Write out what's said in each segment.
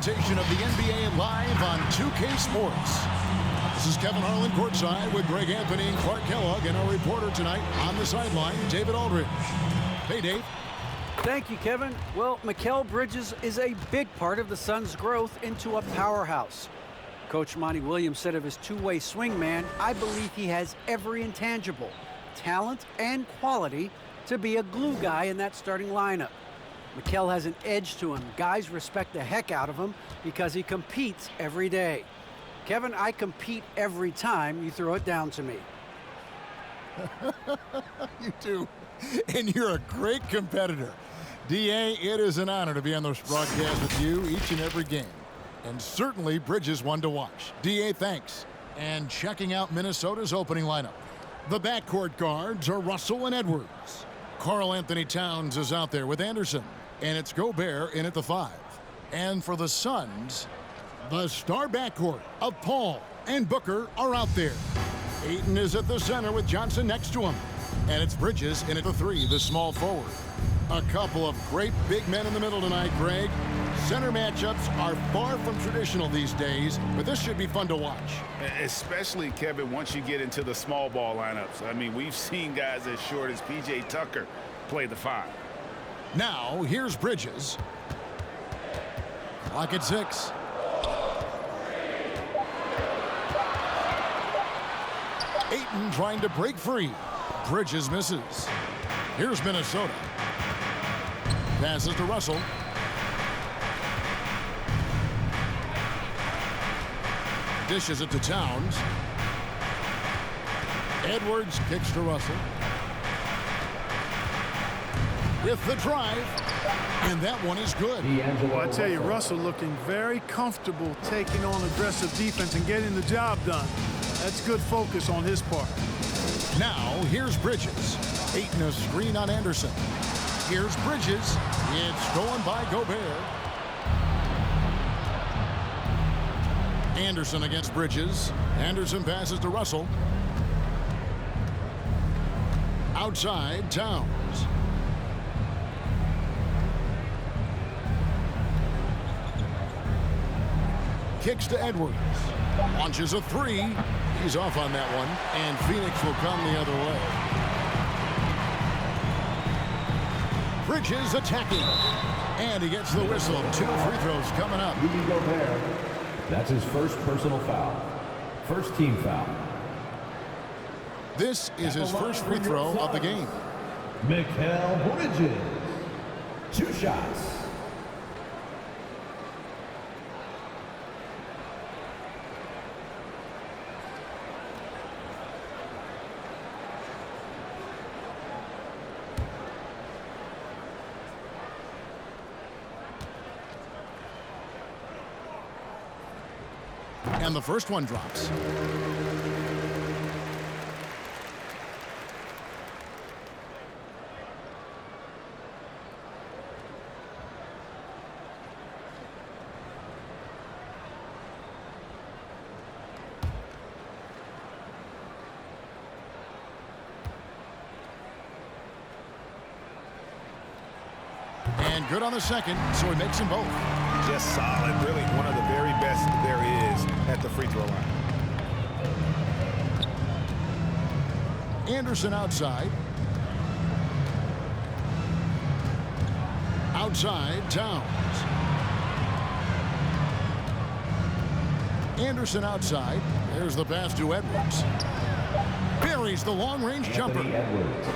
Of the NBA live on 2K Sports. This is Kevin Harlan courtside with Greg Anthony and Clark Kellogg, and our reporter tonight on the sideline, David Aldridge. Hey, Dave. Thank you, Kevin. Well, Mikal Bridges is a big part of the Suns' growth into a powerhouse. Coach Monty Williams said of his two-way swing man, I believe he has every intangible, talent and quality to be a glue guy in that starting lineup. Mikal has an edge to him. Guys respect the heck out of him because he competes every day. Kevin, I compete every time you throw it down to me. You do. And you're a great competitor. D.A., it is an honor to be on this broadcast with you each and every game. And certainly Bridges one to watch. D.A., thanks. And checking out Minnesota's opening lineup. The backcourt guards are Russell and Edwards. Karl Anthony Towns is out there with Anderson. And it's Gobert in at the 5. And for the Suns, the star backcourt of Paul and Booker are out there. Ayton is at the center with Johnson next to him. And it's Bridges in at the 3, the small forward. A couple of great big men in the middle tonight, Greg. Center matchups are far from traditional these days, but this should be fun to watch. Especially, Kevin, once you get into the small ball lineups. I mean, we've seen guys as short as P.J. Tucker play the 5. Now, here's Bridges. Clock at 6. Ayton trying to break free. Bridges misses. Here's Minnesota. Passes to Russell. Dishes it to Towns. Edwards kicks to Russell. With the drive, and that one is good. Well, I tell you, Russell looking very comfortable taking on aggressive defense and getting the job done. That's good focus on his part. Now, here's Bridges. Ayton a screen on Anderson. Here's Bridges. It's stolen by Gobert. Anderson against Bridges. Anderson passes to Russell. Outside, Towns. Kicks to Edwards. Launches a 3. He's off on that one. And Phoenix will come the other way. Bridges attacking. And he gets the whistle. 2 free throws coming up. Rudy Gobert. That's his first personal foul. First team foul. This is his first free throw of the game. Mikal Bridges. 2 shots. And the first one drops. And good on the second, so he makes them both. Just solid, really one of the very best there is at the free throw line. Anderson outside. Outside, Towns. Anderson outside. There's the pass to Edwards. Buries the long-range jumper.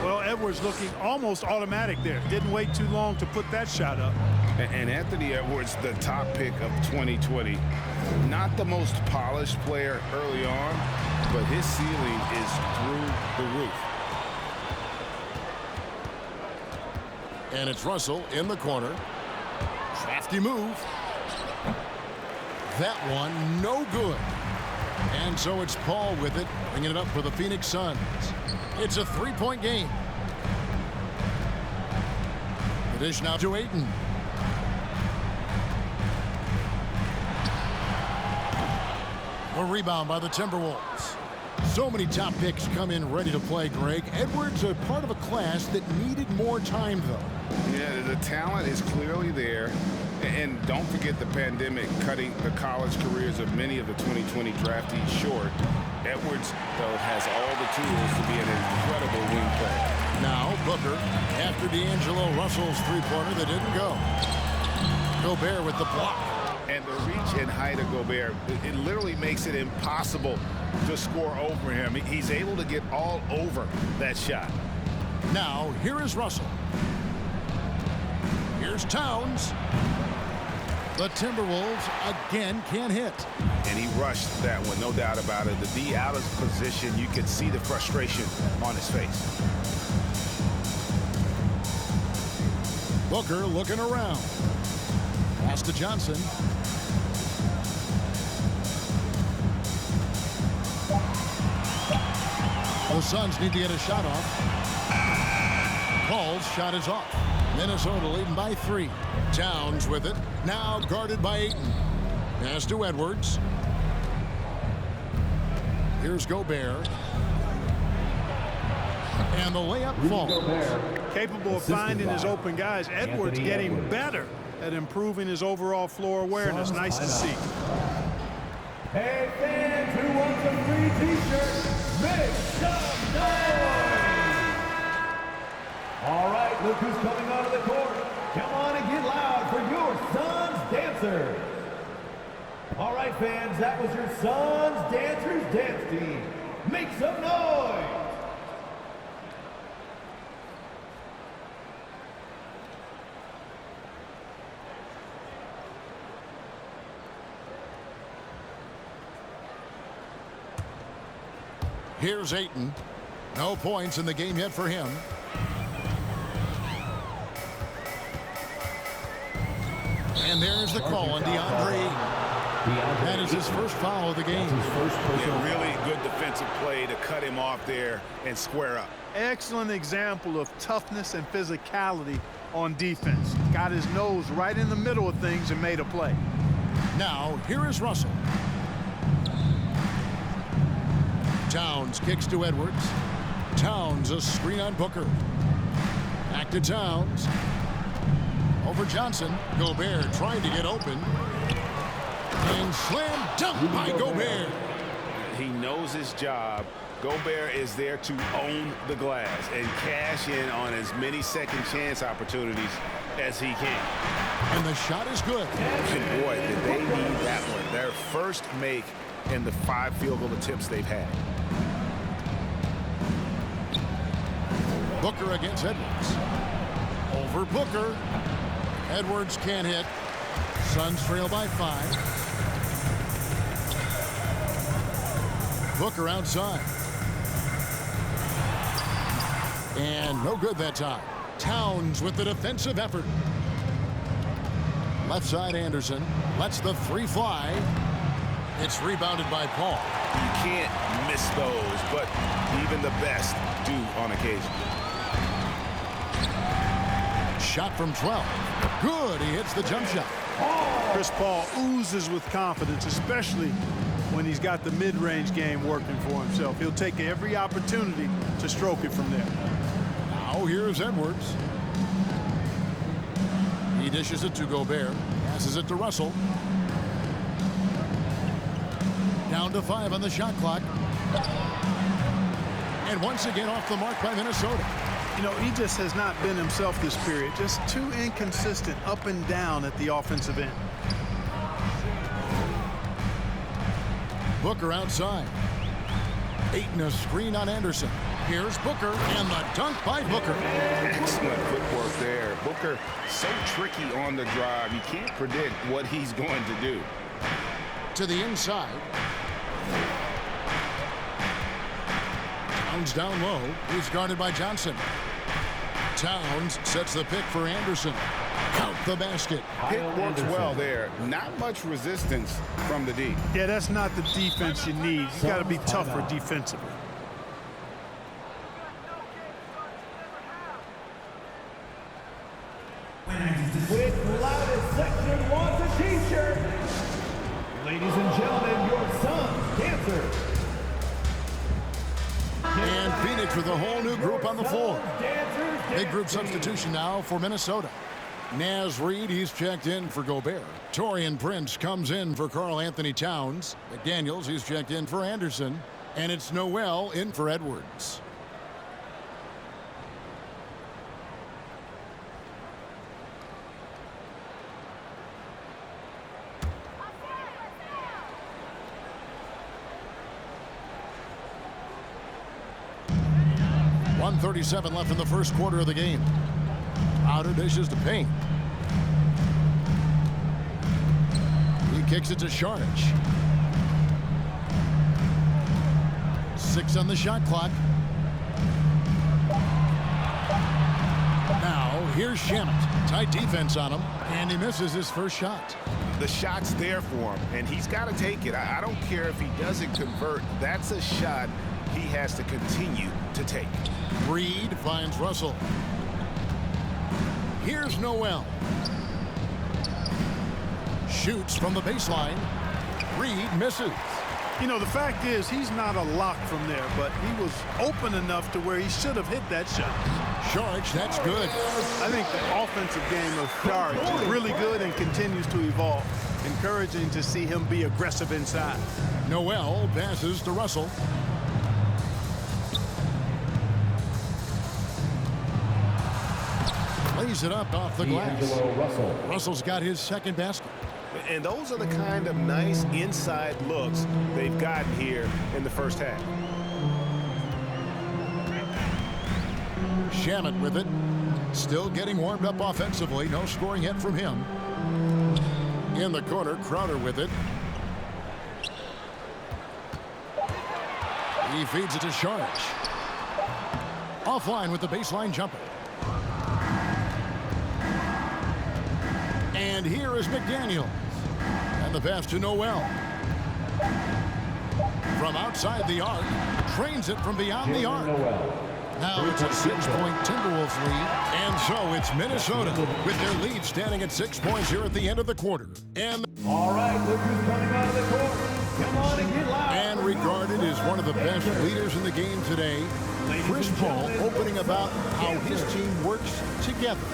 Well, Edwards looking almost automatic there. Didn't wait too long to put that shot up. And Anthony Edwards, the top pick of 2020. Not the most polished player early on, but his ceiling is through the roof. And it's Russell in the corner. Crafty move. That one, no good. And so it's Paul with it, bringing it up for the Phoenix Suns. It's a 3-point game. The dish now to Ayton. A rebound by the Timberwolves. So many top picks come in ready to play, Greg. Edwards a part of a class that needed more time, though. Yeah, the talent is clearly there. And don't forget the pandemic cutting the college careers of many of the 2020 draftees short. Edwards, though, has all the tools to be an incredible wing player. Now Booker, after D'Angelo Russell's three-pointer that didn't go. Gobert with the block. And the reach and height of Gobert, it literally makes it impossible to score over him. He's able to get all over that shot. Now, here is Russell. Here's Towns. The Timberwolves again can't hit. And he rushed that one, no doubt about it. The D out of position, you could see the frustration on his face. Booker looking around. Pass to Johnson. The Suns need to get a shot off. Paul's shot is off. Minnesota leading by 3. Towns with it. Now guarded by Ayton. Pass to Edwards. Here's Gobert. And the layup falls. Capable of finding his open guys. Edwards getting better at improving his overall floor awareness. Nice to see. Hey fans who want some free t-shirts, make some noise! All right, look who's coming onto the court. Come on and get loud for your Suns Dancers. All right, fans, that was your Suns Dancers dance team. Make some noise! Here's Ayton. No points in the game yet for him. And there's the call on DeAndre. That is his first foul of the game. Yeah, really good defensive play to cut him off there and square up. Excellent example of toughness and physicality on defense. Got his nose right in the middle of things and made a play. Now, here is Russell. Towns kicks to Edwards. Towns, a screen on Booker. Back to Towns. Over Johnson. Gobert trying to get open. And slam dunk by Gobert. He knows his job. Gobert is there to own the glass and cash in on as many second chance opportunities as he can. And the shot is good. And boy, did they need that one. Their first make in the 5 field goal attempts they've had. Booker against Edwards. Over Booker. Edwards can't hit. Suns trail by 5. Booker outside. And no good that time. Towns with the defensive effort. Left side Anderson lets the 3 fly. It's rebounded by Paul. You can't miss those, but even the best do on occasion. Shot from 12. Good. He hits the jump shot. Chris Paul oozes with confidence, especially when he's got the mid-range game working for himself. He'll take every opportunity to stroke it from there. Now here's Edwards. He dishes it to Gobert. Passes it to Russell. Down to 5 on the shot clock. And once again off the mark by Minnesota. You know, he just has not been himself this period. Just too inconsistent up and down at the offensive end. Booker outside. Ayton a screen on Anderson. Here's Booker and the dunk by Booker. Excellent footwork there. Booker so tricky on the drive. You can't predict what he's going to do. To the inside. Towns down low. He's guarded by Johnson. Towns sets the pick for Anderson. Count the basket. Pick works well there. Not much resistance from the D. Yeah, that's not the defense you need. You got to be tougher defensively. With loudest section wants a t-shirt. Ladies and gentlemen, your Suns Dancers. And Phoenix with a whole new group on the floor. Big group substitution now for Minnesota. Naz Reid, he's checked in for Gobert. Taurean Prince comes in for Karl Anthony Towns. McDaniels, he's checked in for Anderson. And it's Noel in for Edwards. .137 left in the first quarter of the game. Outer dishes to Payne. He kicks it to Saric. 6 on the shot clock. Now, here's Shamet. Tight defense on him, and he misses his first shot. The shot's there for him, and he's got to take it. I don't care if he doesn't convert. That's a shot he has to continue to take. Reid finds Russell. Here's Noel. Shoots from the baseline. Reid misses. You know, the fact is he's not a lock from there, but he was open enough to where he should have hit that shot. Saric, that's good. I think the offensive game of Saric is really good and continues to evolve. Encouraging to see him be aggressive inside. Noel passes to Russell. Lays it up off the glass. Russell's got his second basket. And those are the kind of nice inside looks they've gotten here in the first half. Shamet with it. Still getting warmed up offensively. No scoring yet from him. In the corner, Crowder with it. He feeds it to Saric. Offline with the baseline jumper. And here is McDaniels. And the pass to Noel. From outside the arc. Trains it from beyond the arc. Now it's a 6-point Timberwolves lead. And so it's Minnesota with their lead standing at 6 points here at the end of the quarter. And All right, look who's coming out of the court. Come on and get loud. And regarded as one of the best leaders in the game today, Chris Paul opening about how his team works together.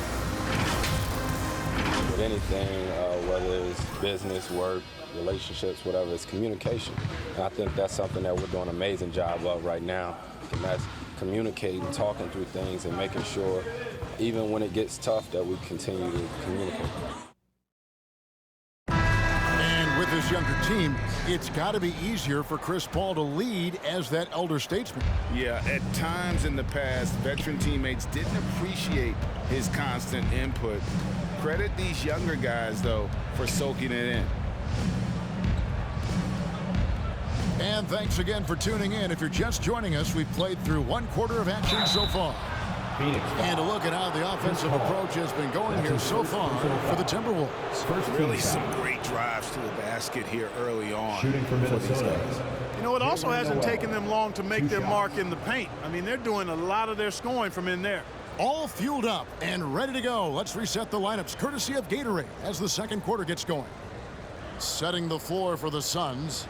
With anything, whether it's business, work, relationships, whatever, it's communication. And I think that's something that we're doing an amazing job of right now. And that's communicating, talking through things, and making sure, even when it gets tough, that we continue to communicate. And with this younger team, it's got to be easier for Chris Paul to lead as that elder statesman. Yeah, at times in the past, veteran teammates didn't appreciate his constant input. Credit these younger guys, though, for soaking it in. And thanks again for tuning in. If you're just joining us, we've played through one quarter of action so far. And a look at how the offensive approach has been going here so far for the Timberwolves. Really some great drives to the basket here early on. Shooting for Minnesota. You know, it also hasn't taken them long to make their mark in the paint. I mean, they're doing a lot of their scoring from in there. All fueled up and ready to go. Let's reset the lineups courtesy of Gatorade as the second quarter gets going. Setting the floor for the Suns.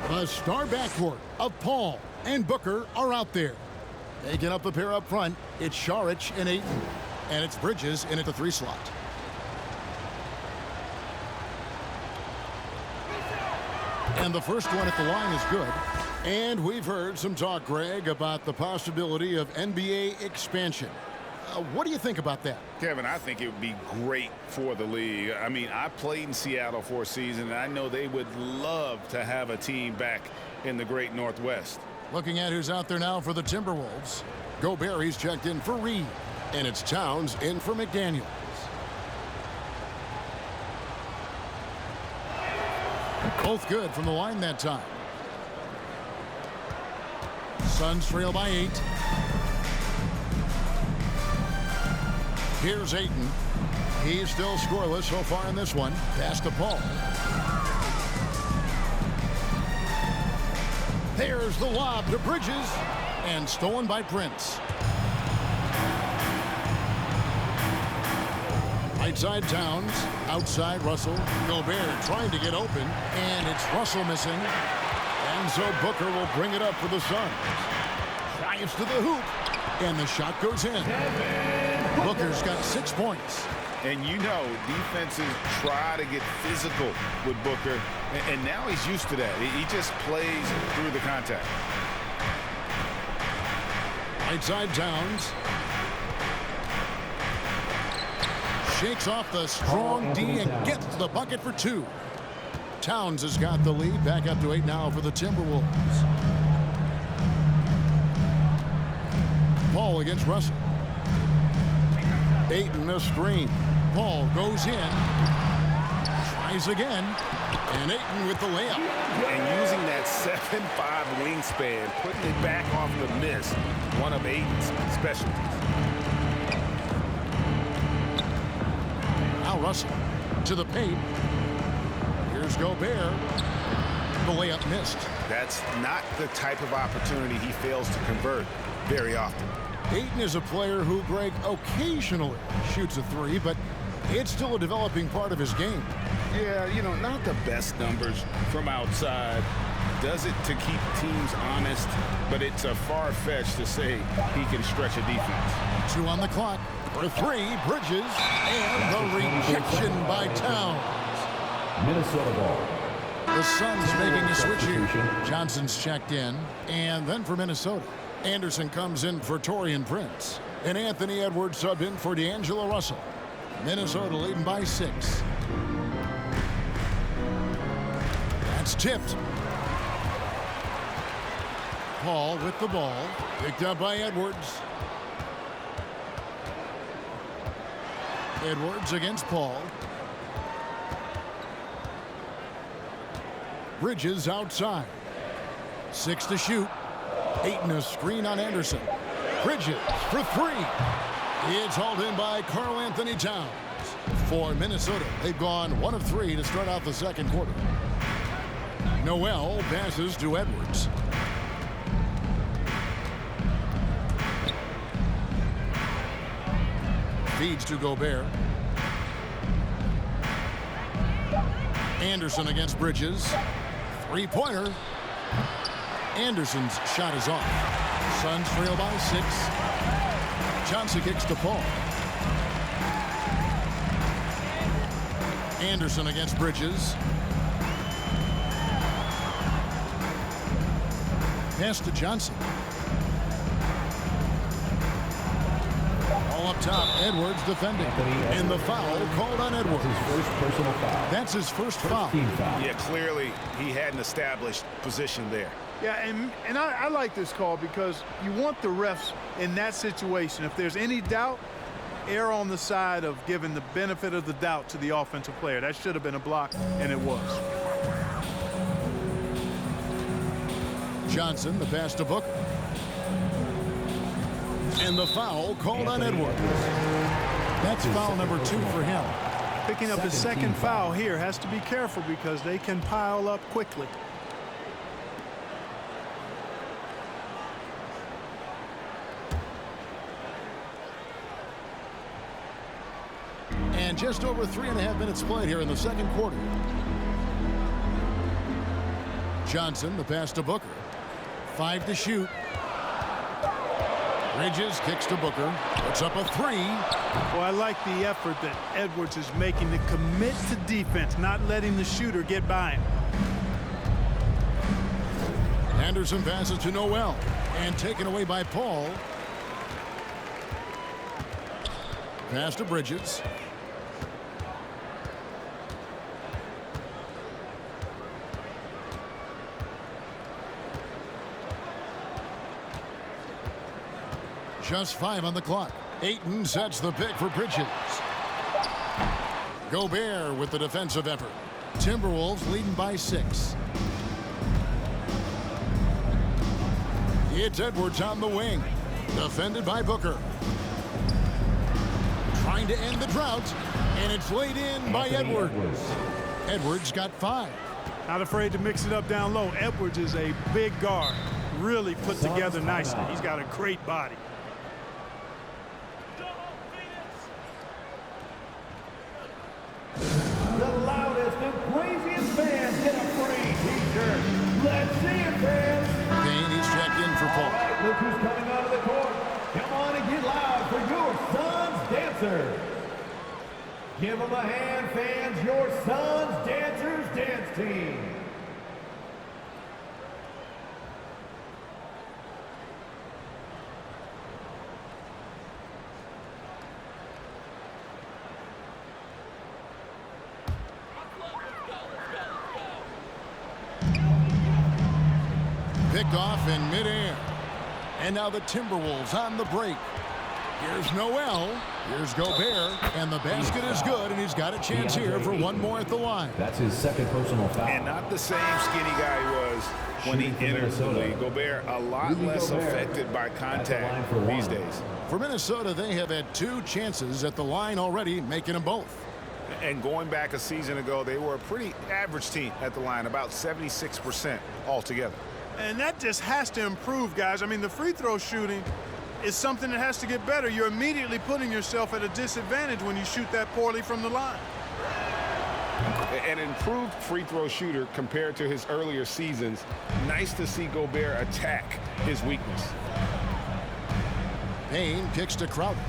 The star backcourt of Paul and Booker are out there. Taking up the pair up front, it's Saric and Ayton. And it's Bridges in at the 3 slot. And the first one at the line is good. And we've heard some talk, Greg, about the possibility of NBA expansion. What do you think about that? Kevin, I think it would be great for the league. I mean, I played in Seattle for a season, and I know they would love to have a team back in the great Northwest. Looking at who's out there now for the Timberwolves. Gobert, he's checked in for Reid. And it's Towns in for McDaniels. Both good from the line that time. Suns trail by 8. Here's Ayton. He's still scoreless so far in this one. Pass to Paul. There's the lob to Bridges. And stolen by Prince. Right side Towns. Outside Russell. Gobert trying to get open. And it's Russell missing. And so Booker will bring it up for the Suns. Drives to the hoop. And the shot goes in. Booker's got 6 points. And you know, defenses try to get physical with Booker, and now he's used to that. He just plays through the contact. Right side Towns. Shakes off the strong D and gets the bucket for 2. Towns has got the lead. Back up to 8 now for the Timberwolves. Paul against Russell. Ayton a screen. Paul goes in. Tries again. And Ayton with the layup. And using that 7'5" wingspan, putting it back off the miss, one of Ayton's specialties. Now Russell to the paint. Here's Gobert. The layup missed. That's not the type of opportunity he fails to convert very often. Ayton is a player who, Greg, occasionally shoots a 3, but it's still a developing part of his game. Yeah, you know, not the best numbers from outside. Does it to keep teams honest, but it's a far-fetched to say he can stretch a defense. 2 on the clock. For 3, Bridges, and the rejection by Towns. Minnesota ball. The Suns making a switch here. Johnson's checked in, and then for Minnesota, Anderson comes in for Taurean Prince, and Anthony Edwards subbed in for D'Angelo Russell. Minnesota leading by 6. That's tipped. Paul with the ball, picked up by Edwards. Edwards against Paul. Bridges outside. 6 to shoot. Ayton a screen on Anderson. Bridges for 3. It's hauled in by Karl Anthony Towns. For Minnesota, they've gone 1 of 3 to start out the second quarter. Noel passes to Edwards. Feeds to Gobert. Anderson against Bridges. 3-pointer. Anderson's shot is off. Suns trail by 6. Johnson kicks to Paul. Anderson against Bridges. Pass to Johnson. All up top, Edwards defending. And the foul called on Edwards. His first personal foul. That's his first foul. Yeah, clearly he hadn't established position there. Yeah, and I like this call because you want the refs in that situation. If there's any doubt, err on the side of giving the benefit of the doubt to the offensive player. That should have been a block, and it was. Johnson, the pass to Booker. And the foul called on Edwards. That's foul number 2 for him. Picking up his second foul here, has to be careful because they can pile up quickly. And just over 3.5 minutes played here in the second quarter. Johnson, the pass to Booker. 5 to shoot. Bridges kicks to Booker. Puts up a 3. Well, I like the effort that Edwards is making to commit to defense, not letting the shooter get by him. Anderson passes to Noel. And taken away by Paul. Pass to Bridges. Just 5 on the clock. Ayton sets the pick for Bridges. Gobert with the defensive effort. Timberwolves leading by 6. It's Edwards on the wing. Defended by Booker. Trying to end the drought. And it's laid in by Edwards. Edwards got 5. Not afraid to mix it up down low. Edwards is a big guard. Really put together nicely. He's got a great body. The loudest and craziest fans get a free t-shirt. Let's see it, fans. Payne, he's checked in for Paul. All right, look who's coming onto the court. Come on and get loud for your Suns dancer. Give them a hand, fans. Your Suns Dancers Dance Team. Picked off in midair. And now the Timberwolves on the break. Here's Noel. Here's Gobert. And the basket is good, and he's got a chance here for one more at the line. That's his second personal foul. And not the same skinny guy he was when he entered the league. Gobert a lot less affected by contact these days. For Minnesota, they have had 2 chances at the line already, making them both. And going back a season ago, they were a pretty average team at the line, about 76% altogether. And that just has to improve, guys. I mean, the free throw shooting is something that has to get better. You're immediately putting yourself at a disadvantage when you shoot that poorly from the line. An improved free throw shooter compared to his earlier seasons. Nice to see Gobert attack his weakness. Payne kicks to Crowder.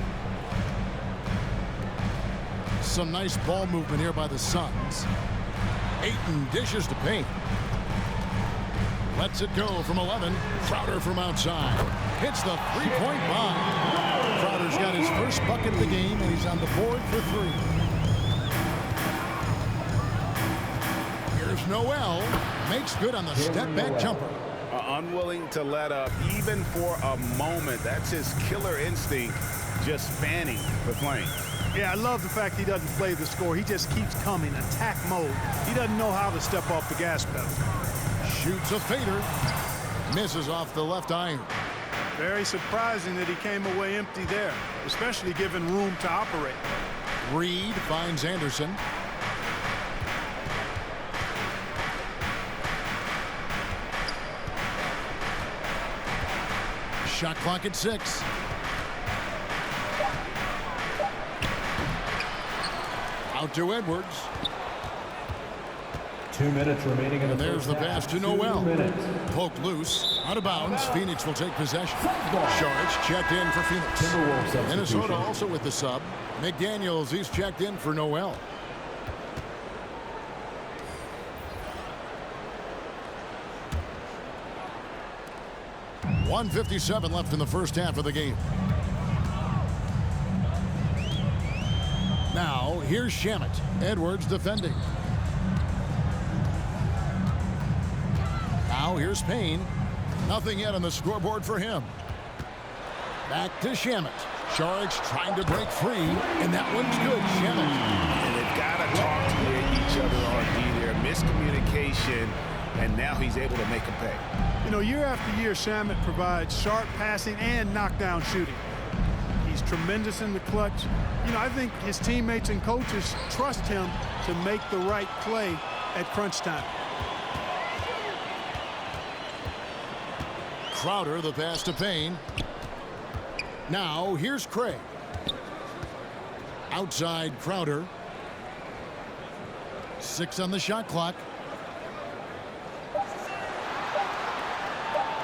Some nice ball movement here by the Suns. Ayton dishes to Payne. Lets it go from 11. Crowder from outside. Hits the three-point bomb. Crowder's got his first bucket of the game, and he's on the board for 3. Here's Noel. Makes good on the step-back jumper. Unwilling to let up even for a moment. That's his killer instinct, just fanning the flame. Yeah, I love the fact he doesn't play the score. He just keeps coming, attack mode. He doesn't know how to step off the gas pedal. Shoots a fader. Misses off the left iron. Very surprising that he came away empty there, especially given room to operate. Reed finds Anderson. Shot clock at 6. Out to Edwards. 2 minutes remaining in the And there's the pass to Noel. Poked loose. Out of bounds. Phoenix will take possession. Sharge checked in for Phoenix. Minnesota also with the sub. McDaniels, he's checked in for Noel. .157 left in the first half of the game. Now, here's Shamet. Edwards defending. Now, here's Payne. Nothing yet on the scoreboard for him. Back to Shamet. Sharge trying to break free, and that one's good. Shamet. And they've got to talk to each other on D there. Miscommunication, and now he's able to make a pay. You know, year after year, Shamet provides sharp passing and knockdown shooting. He's tremendous in the clutch. You know, I think his teammates and coaches trust him to make the right play at crunch time. Crowder, the pass to Payne. Now, here's Craig. Outside Crowder. 6 on the shot clock.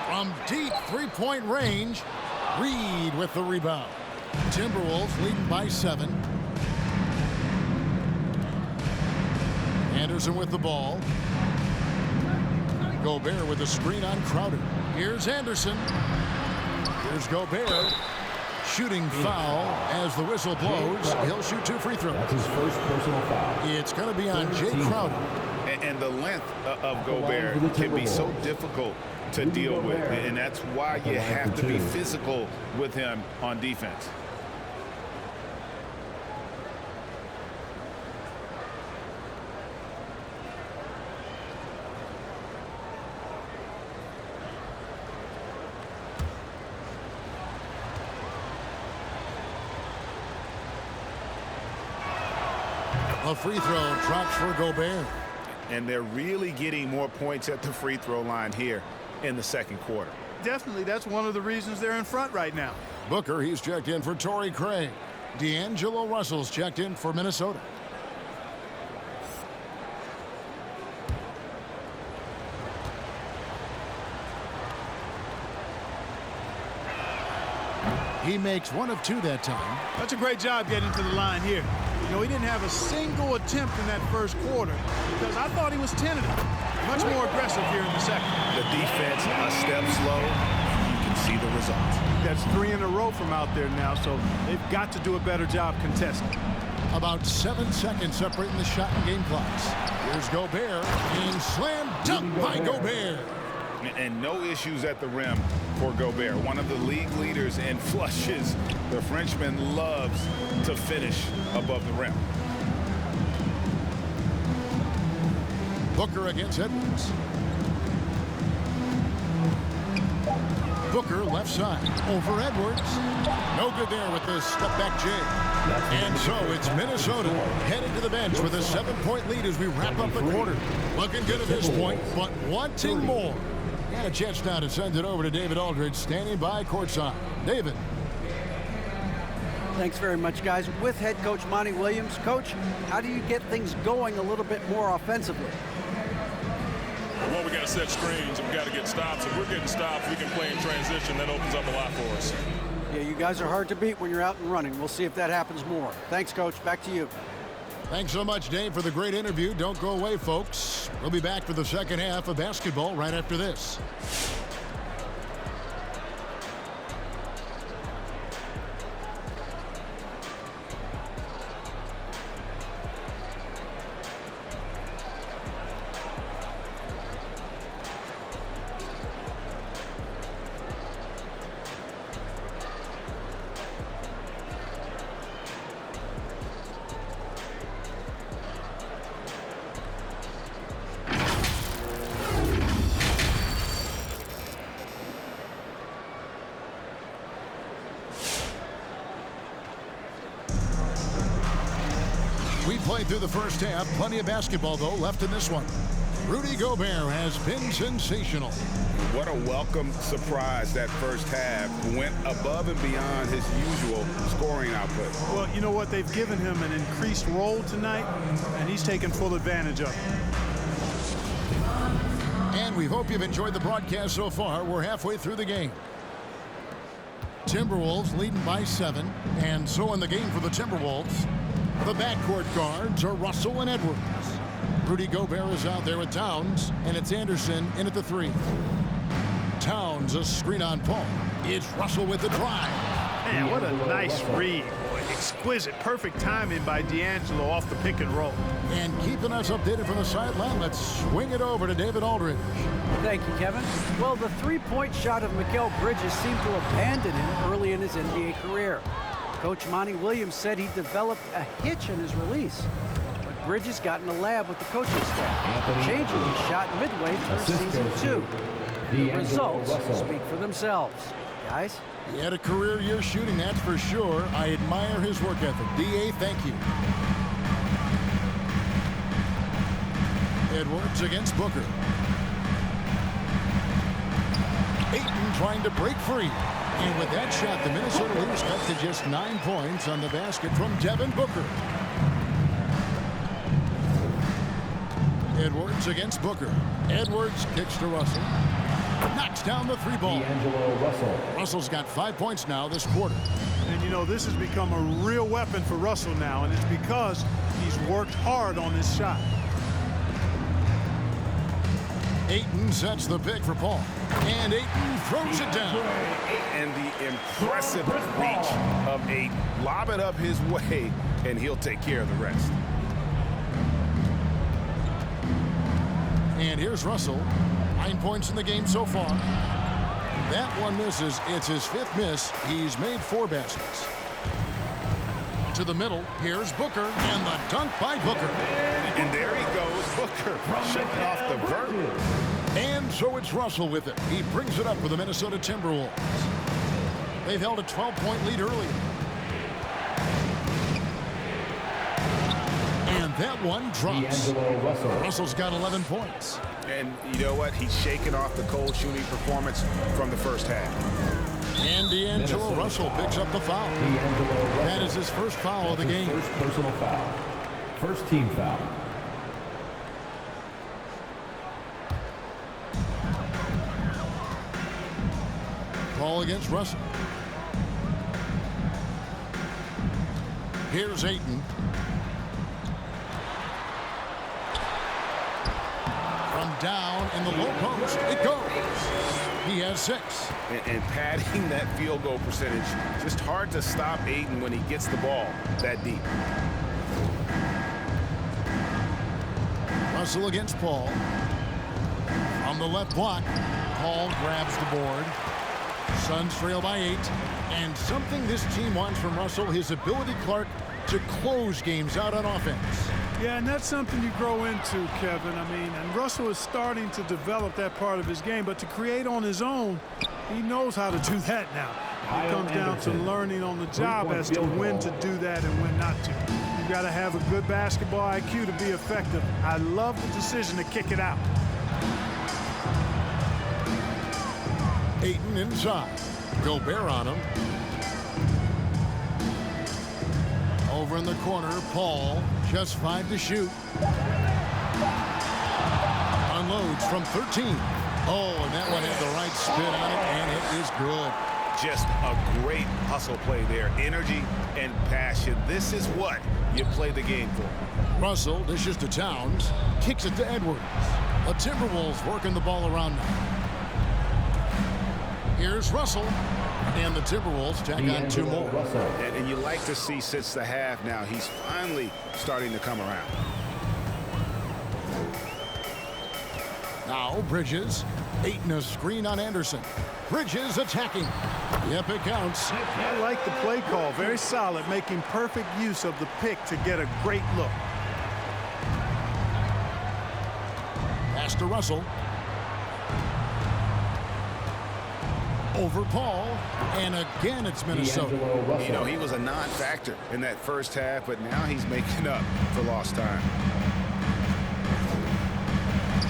From deep three-point range, Reed with the rebound. Timberwolves leading by 7. Anderson with the ball. Gobert with the screen on Crowder. Here's Anderson. Here's Gobert. Shooting foul as the whistle blows. He'll shoot 2 free throws. That's his first personal foul. It's going to be on Jay Crowder. And the length of Gobert can be so difficult to deal with, and that's why you have to be physical with him on defense. A free throw drops for Gobert. And they're really getting more points at the free throw line here in the second quarter. Definitely, that's one of the reasons they're in front right now. Booker, he's checked in for Torrey Craig. D'Angelo Russell's checked in for Minnesota. He makes 1 of 2 that time. That's a great job getting to the line here. You know, he didn't have a single attempt in that first quarter because I thought he was tentative. Much more aggressive here in the second. The defense a step slow, and you can see the results. That's 3 in a row from out there now, so they've got to do a better job contesting. About 7 seconds separating the shot and game clocks. Here's Gobert, and slam dunk by Gobert. And no issues at the rim for Gobert. One of the league leaders in flushes. The Frenchman loves to finish above the rim. Booker against Edwards. Booker left side over Edwards. No good there with the step back J. And so it's Minnesota headed to the bench with a 7-point lead as we wrap up the quarter. Looking good at this point, but wanting more. And a chance now to send it over to David Aldridge, standing by courtside. David. Thanks very much, guys. With head coach Monty Williams. Coach, how do you get things going a little bit more offensively? Well, we got to set screens and we got to get stops. If we're getting stops, we can play in transition. That opens up a lot for us. Yeah, you guys are hard to beat when you're out and running. We'll see if that happens more. Thanks, Coach. Back to you. Thanks so much, Dave, for the great interview. Don't go away, folks. We'll be back for the second half of basketball right after this. We played through the first half. Plenty of basketball, though, left in this one. Rudy Gobert has been sensational. What a welcome surprise that first half. Went above and beyond his usual scoring output. Well, you know what? They've given him an increased role tonight, and he's taken full advantage of it. And we hope you've enjoyed the broadcast so far. We're halfway through the game. Timberwolves leading by 7. And so in the game for the Timberwolves, the backcourt guards are Russell and Edwards. Rudy Gobert is out there with Towns, and it's Anderson in at the 3. Towns a screen on Paul. It's Russell with the drive. Man, what a nice read, boy. Exquisite, perfect timing by D'Angelo off the pick and roll. And keeping us updated from the sideline, let's swing it over to David Aldridge. Thank you, Kevin. Well, the three-point shot of Mikal Bridges seemed to abandon him early in his NBA career. Coach Monty Williams said he developed a hitch in his release. But Bridges got in the lab with the coaching staff, changing his shot midway through season 2. The results speak for themselves. Guys? He had a career year shooting, that's for sure. I admire his work ethic. D.A., thank you. Edwards against Booker. Ayton trying to break free. And with that shot, the Minnesota leaders cut to just 9 points on the basket from Devin Booker. Edwards against Booker. Edwards kicks to Russell. Knocks down the 3-ball. Russell's got 5 points now this quarter. And, you know, this has become a real weapon for Russell now, and it's because he's worked hard on this shot. Ayton sets the pick for Paul. And Ayton throws it down. And the impressive reach of Ayton. Lob it up his way, and he'll take care of the rest. And here's Russell. 9 points in the game so far. That one misses. It's his 5th miss. He's made 4 baskets. To the middle. Here's Booker. And the dunk by Booker. And there he goes, Booker, shaking off the vert. And so it's Russell with it. He brings it up for the Minnesota Timberwolves. They've held a 12-point lead earlier. And that one drops. Russell's got 11 points. And you know what? He's shaking off the cold shooting performance from the first half. And D'Angelo Russell picks up the foul. That is his first foul of the game. First personal foul. First team foul. Ball against Russell. Here's Ayton. down in the low post. It goes. He has 6. And padding that field goal percentage, just hard to stop Ayton when he gets the ball that deep. Russell against Paul. On the left block, Paul grabs the board. Suns trail by 8. And something this team wants from Russell, his ability, Clark, to close games out on offense. Yeah, and that's something you grow into, Kevin. I mean, and Russell is starting to develop that part of his game, but to create on his own, he knows how to do that now. It comes down to learning on the job as to when to do that and when not to. You got to have a good basketball IQ to be effective. I love the decision to kick it out. Ayton inside. Gobert on him. Over in the corner, Paul, just 5 to shoot. Unloads from 13. Oh, and that one had the right spin on it, and it is good. Just a great hustle play there. Energy and passion. This is what you play the game for. Russell dishes to Towns, kicks it to Edwards. The Timberwolves working the ball around now. Here's Russell, and the Timberwolves tack on 2 more. And you like to see since the half now, he's finally starting to come around. Now Bridges, Ayton a screen on Anderson. Bridges attacking. Yep, it counts. I like the play call. Very solid, making perfect use of the pick to get a great look. Pass to Russell. Over Paul, and again it's Minnesota. You know, he was a non-factor in that first half, but now he's making up for lost time.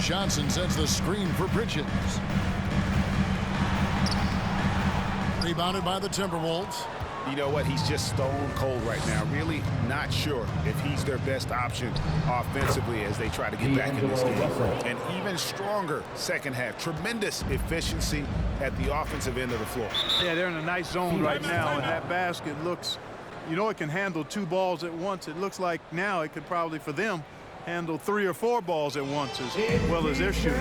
Johnson sets the screen for Bridges. Rebounded by the Timberwolves. You know what? He's just stone cold right now. Really not sure if he's their best option offensively as they try to get back in this game. And even stronger second half. Tremendous efficiency at the offensive end of the floor. Yeah, they're in a nice zone right now, and that basket looks, you know, it can handle 2 balls at once. It looks like now it could probably, for them, handle 3 or 4 balls at once as well as they're shooting.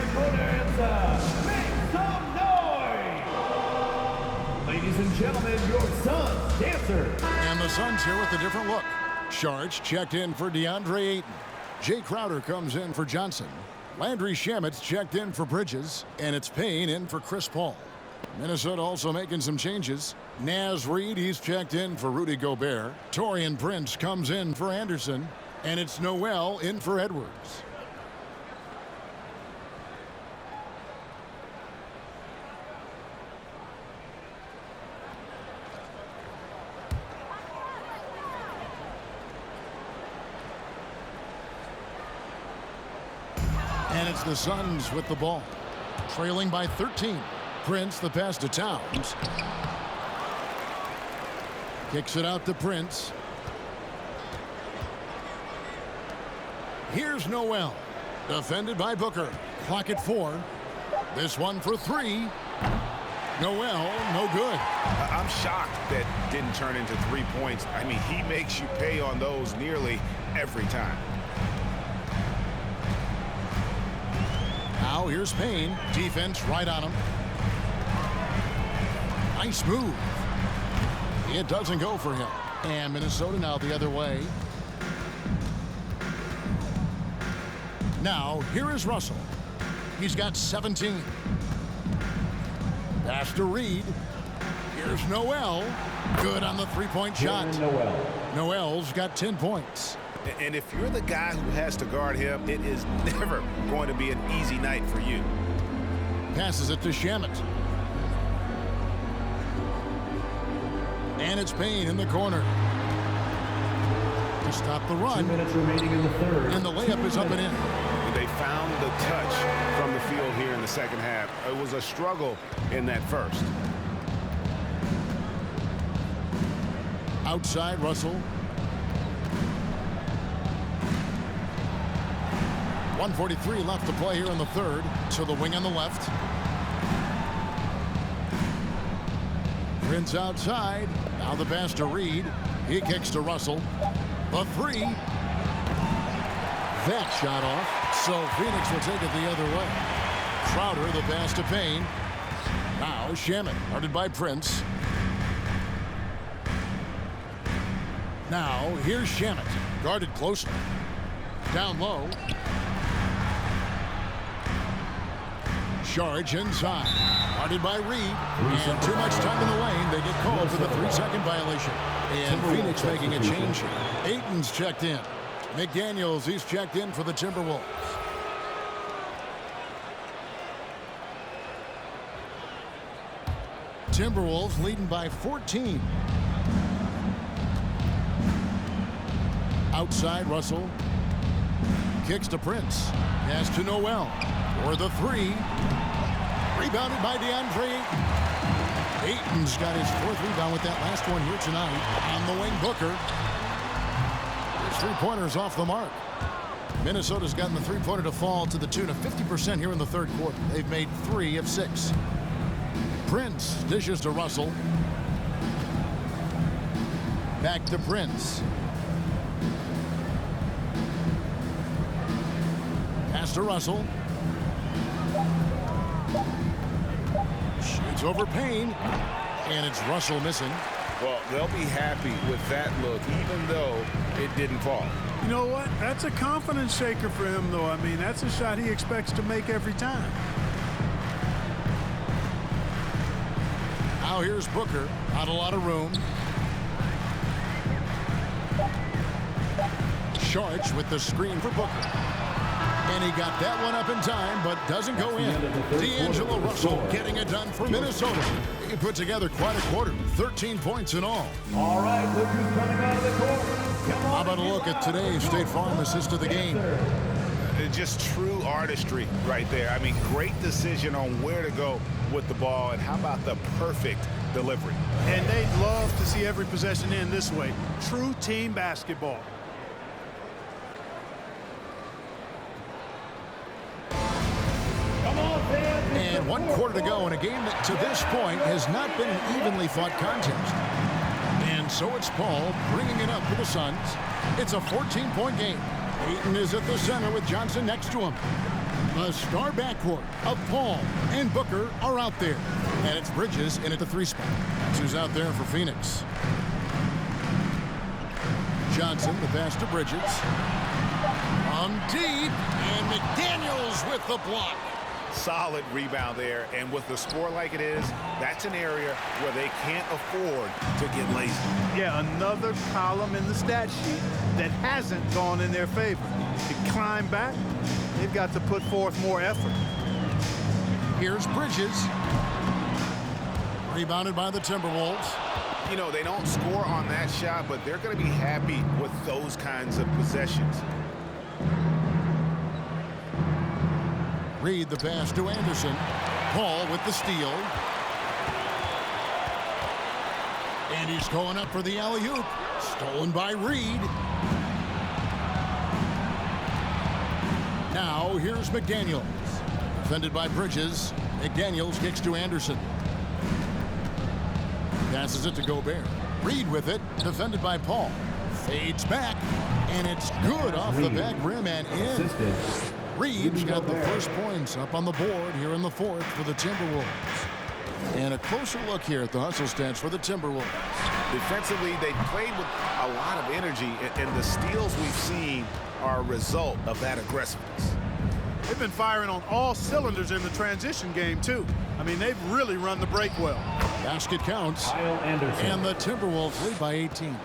Ladies and gentlemen, your Suns dancer. And the Suns here with a different look. Sharch checked in for DeAndre Ayton. Jay Crowder comes in for Johnson. Landry Shamet's checked in for Bridges. And it's Payne in for Chris Paul. Minnesota also making some changes. Naz Reid, he's checked in for Rudy Gobert. Taurean Prince comes in for Anderson. And it's Noel in for Edwards. And it's the Suns with the ball. Trailing by 13. Prince, the pass to Towns. Kicks it out to Prince. Here's Noel. Defended by Booker. Clock at 4. This one for 3. Noel, no good. I'm shocked that didn't turn into 3 points. I mean, he makes you pay on those nearly every time. Now here's Payne. Defense right on him. Nice move. It doesn't go for him. And Minnesota now the other way. Now here is Russell. He's got 17. Pass to Reed. Here's Noel. Good on the 3-point shot. Noel's got 10 points. And if you're the guy who has to guard him, it is never going to be an easy night for you. Passes it to Shamet. And it's Payne in the corner. To stop the run. 2 minutes remaining in the third. And the layup is up and in. They found the touch from the field here in the second half. It was a struggle in that first. Outside Russell. 1:43 left to play here in the third. To the wing on the left. Prince outside. Now the pass to Reed. He kicks to Russell. The 3. That shot off. So Phoenix will take it the other way. Crowder, the pass to Payne. Now Shamet, guarded by Prince. Now here's Shamet, guarded closely. Down low. Charge inside. Guarded by Reed. And too much time in the lane. They get called for the 3-second violation. And Phoenix making a change here. Ayton's checked in. McDaniels, he's checked in for the Timberwolves. Timberwolves leading by 14. Outside, Russell. Kicks to Prince. Pass to Noel. For the 3. Rebounded by DeAndre Ayton. Ayton's got his 4th rebound with that last one here tonight. On the wing, Booker. His 3-pointers off the mark. Minnesota's gotten the 3-pointer to fall to the tune of 50% here in the 3rd quarter. They've made 3 of 6. Prince dishes to Russell. Back to Prince. Pass to Russell. Shoots over Payne. And it's Russell missing. Well, they'll be happy with that look, even though it didn't fall. You know what? That's a confidence shaker for him, though. I mean, that's a shot he expects to make every time. Now here's Booker. Not a lot of room. Sharch with the screen for Booker. And he got that one up in time, but doesn't go in. D'Angelo Russell getting it done for Minnesota. He put together quite a quarter. 13 points in all. All right, look who's coming out of the court. How about a look at today's State Farm assist of the game? Just true artistry right there. I mean, great decision on where to go with the ball, and how about the perfect delivery? And they'd love to see every possession end this way. True team basketball. And 1 quarter to go in a game that to this point has not been an evenly fought contest. And so it's Paul bringing it up for the Suns. It's a 14-point game. Ayton is at the center with Johnson next to him. The star backcourt of Paul and Booker are out there. And it's Bridges in at the 3 spot. That's who's out there for Phoenix. Johnson, the pass to Bridges. From deep, and McDaniels with the block. Solid rebound there, and with the score like it is, that's an area where they can't afford to get lazy. Yeah, another column in the stat sheet that hasn't gone in their favor. To climb back, they've got to put forth more effort. Here's Bridges. Rebounded by the Timberwolves. You know, they don't score on that shot, but they're going to be happy with those kinds of possessions. Reed the pass to Anderson. Paul with the steal. And he's going up for the alley-oop. Stolen by Reed. Now here's McDaniels. Defended by Bridges. McDaniels kicks to Anderson. Passes it to Gobert. Reed with it. Defended by Paul. Fades back. And it's good off the back rim and in. Reed's got the first points up on the board here in the 4th for the Timberwolves. And a closer look here at the hustle stats for the Timberwolves. Defensively, they played with a lot of energy, and the steals we've seen are a result of that aggressiveness. They've been firing on all cylinders in the transition game, too. I mean, they've really run the break well. Basket counts. And the Timberwolves lead by 18.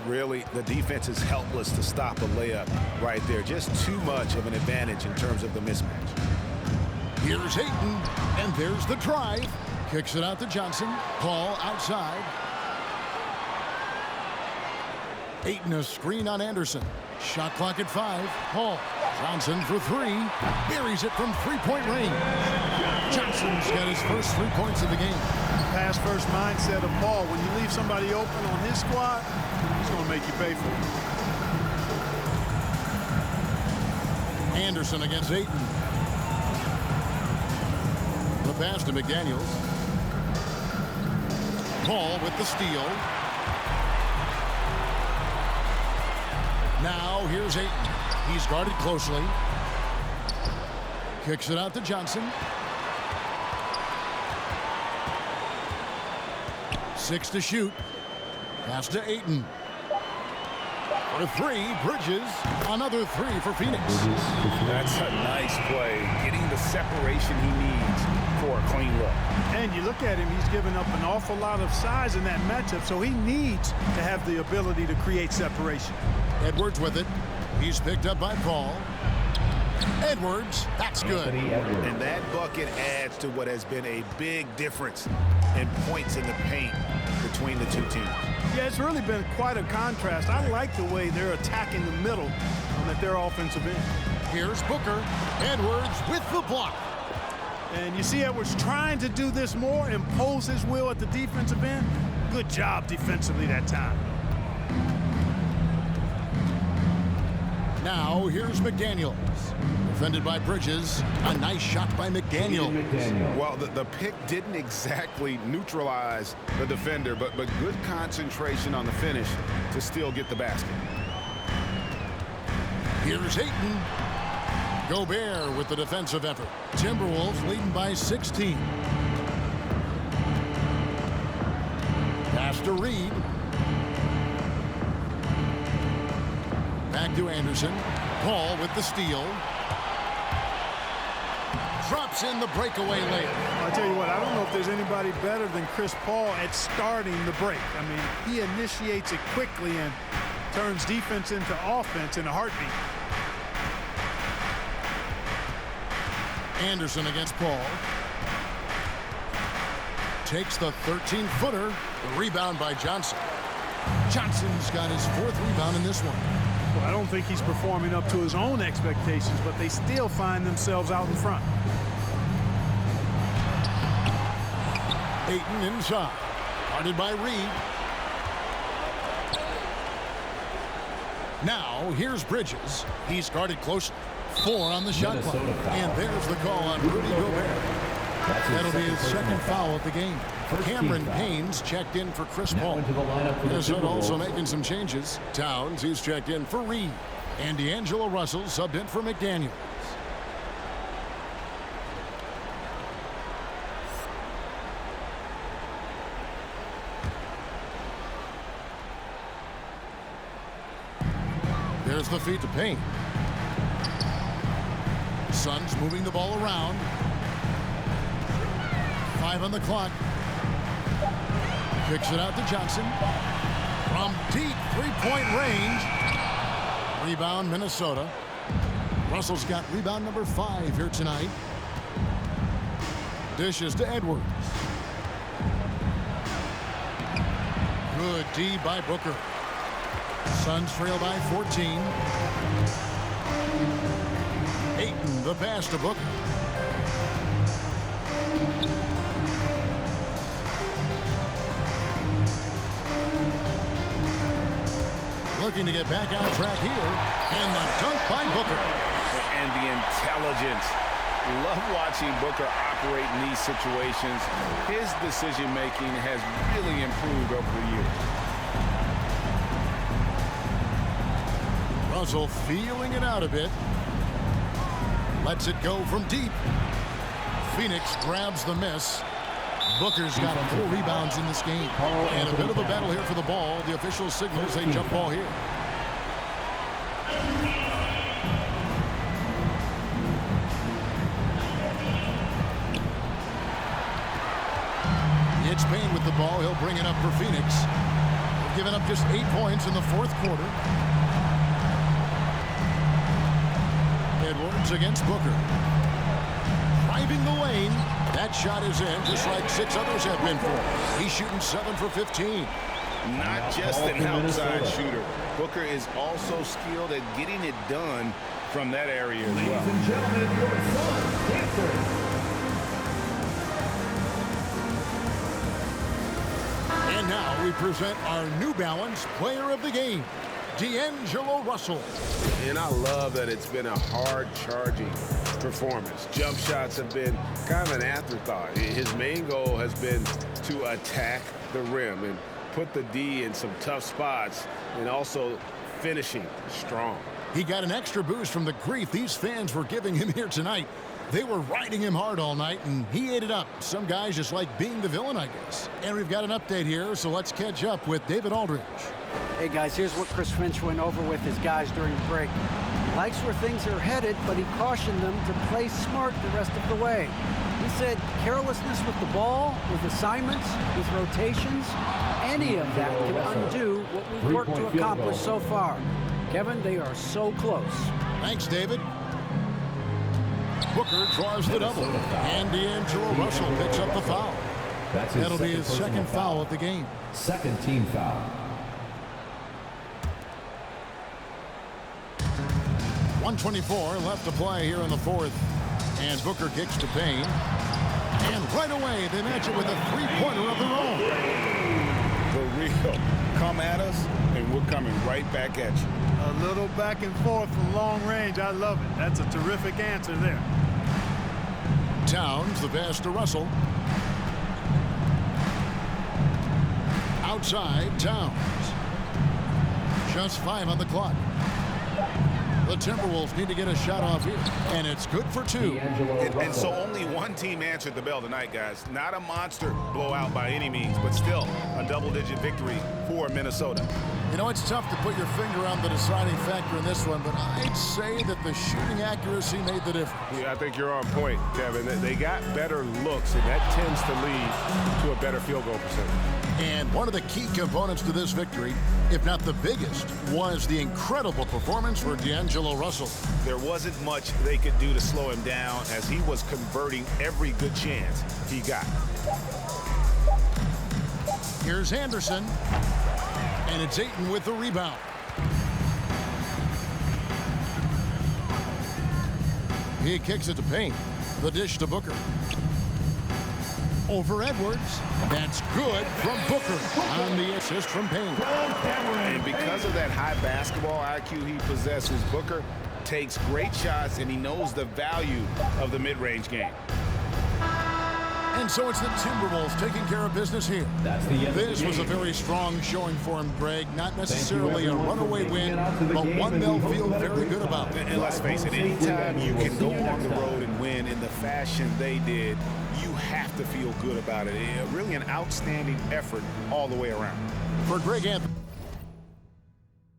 Really, the defense is helpless to stop a layup right there. Just too much of an advantage in terms of the mismatch. Here's Ayton, and there's the drive. Kicks it out to Johnson. Paul outside. Ayton a screen on Anderson. Shot clock at 5. Paul. Johnson for 3. Buries it from 3-point range. Johnson's got his first 3 points of the game. Pass-first mindset of Paul. When you leave somebody open on his squad, he's going to make you pay for it. Anderson against Ayton. The pass to McDaniels. Paul with the steal. Now here's Ayton. He's guarded closely. Kicks it out to Johnson. 6 to shoot. Pass to Ayton. For 3, Bridges. Another 3 for Phoenix. That's a nice play, getting the separation he needs for a clean look. And you look at him, he's given up an awful lot of size in that matchup, so he needs to have the ability to create separation. Edwards with it. He's picked up by Paul. Edwards, that's good. And that bucket adds to what has been a big difference in points in the paint between the two teams. Yeah, it's really been quite a contrast. I like the way they're attacking the middle at their offensive end. Here's Booker. Edwards with the block. And you see Edwards trying to do this more, impose his will at the defensive end. Good job defensively that time. Now, here's McDaniels. Defended by Bridges. A nice shot by McDaniel. Well, the pick didn't exactly neutralize the defender, but good concentration on the finish to still get the basket. Here's Ayton. Gobert with the defensive effort. Timberwolves leading by 16. Pass to Reed. Back to Anderson. Paul with the steal. Drops in the breakaway layup. I'll tell you what, I don't know if there's anybody better than Chris Paul at starting the break. I mean, he initiates it quickly and turns defense into offense in a heartbeat. Anderson against Paul. Takes the 13-footer. The rebound by Johnson. Johnson's got his 4th rebound in this one. Well, I don't think he's performing up to his own expectations, but they still find themselves out in front. Ayton inside. Guarded by Reed. Now, here's Bridges. He's guarded closely. 4 on the shot clock. And there's the call on Rudy Gobert. That'll be his 2nd foul of the game. Cameron Payne's checked in for Chris Paul. Minnesota also making some changes. Towns, he's checked in for Reed. And D'Angelo Russell subbed in for McDaniels. There's the feed to Payne. Suns moving the ball around. 5 on the clock. Kicks it out to Johnson. From deep 3-point range. Rebound, Minnesota. Russell's got rebound number 5 here tonight. Dishes to Edwards. Good D by Booker. Suns trail by 14. Ayton, the pass to Booker. Looking to get back on track here. And the dunk by Booker. And the intelligence. Love watching Booker operate in these situations. His decision-making has really improved over the years. Russell feeling it out a bit. Lets it go from deep. Phoenix grabs the miss. Booker's got 4 rebounds in this game. And a bit of a battle here for the ball. The official signals a jump ball here. It's Payne with the ball. He'll bring it up for Phoenix. They've given up just 8 points in the 4th quarter. Edwards against Booker. Driving the lane. That shot is in, just like 6 others have been for. He's shooting 7 for 15. Not just an outside shooter. Booker is also skilled at getting it done from that area as well. Ladies and gentlemen, your Suns Panthers. And now we present our New Balance Player of the Game, D'Angelo Russell. And I love that it's been a hard-charging performance. Jump shots have been kind of an afterthought. His main goal has been to attack the rim and put the D in some tough spots and also finishing strong. He got an extra boost from the grief these fans were giving him here tonight. They were riding him hard all night, and he ate it up. Some guys just like being the villain, I guess. And we've got an update here, so let's catch up with David Aldridge. Hey, guys, here's what Chris Finch went over with his guys during the break. He likes where things are headed, but he cautioned them to play smart the rest of the way. He said carelessness with the ball, with assignments, with rotations, any of that can undo what we've worked to accomplish so far. Kevin, they are so close. Thanks, David. Booker draws the double, and D'Angelo Russell picks up the foul. That'll be his second foul of the game. Second team foul. 1:24 left to play here in the fourth. And Booker kicks to Payne. And right away, they match it with a three-pointer of their own. The real. Come at us, and we're coming right back at you. A little back and forth from long range. I love it. That's a terrific answer there. Towns, the pass to Russell. Outside, Towns. Just 5 on the clock. The Timberwolves need to get a shot off here, and it's good for 2. And so only one team answered the bell tonight, guys. Not a monster blowout by any means, but still a double-digit victory for Minnesota. You know, it's tough to put your finger on the deciding factor in this one, but I'd say that the shooting accuracy made the difference. Yeah, I think you're on point, Kevin. They got better looks, and that tends to lead to a better field goal percentage. And one of the key components to this victory, if not the biggest, was the incredible performance for D'Angelo Russell. There wasn't much they could do to slow him down as he was converting every good chance he got. Here's Anderson, and it's Ayton with the rebound. He kicks it to Payne. The dish to Booker. Over Edwards. That's good from Booker on the assist from Payne. And because of that high basketball IQ he possesses, Booker takes great shots, and he knows the value of the mid-range game. And so it's the Timberwolves taking care of business here. This was a very strong showing for him, Greg. Not necessarily a runaway win, but one they'll feel very good about. And let's face it, anytime you can go on the road and win in the fashion they did, you have to feel good about it. Really an outstanding effort all the way around. For Greg Anthony.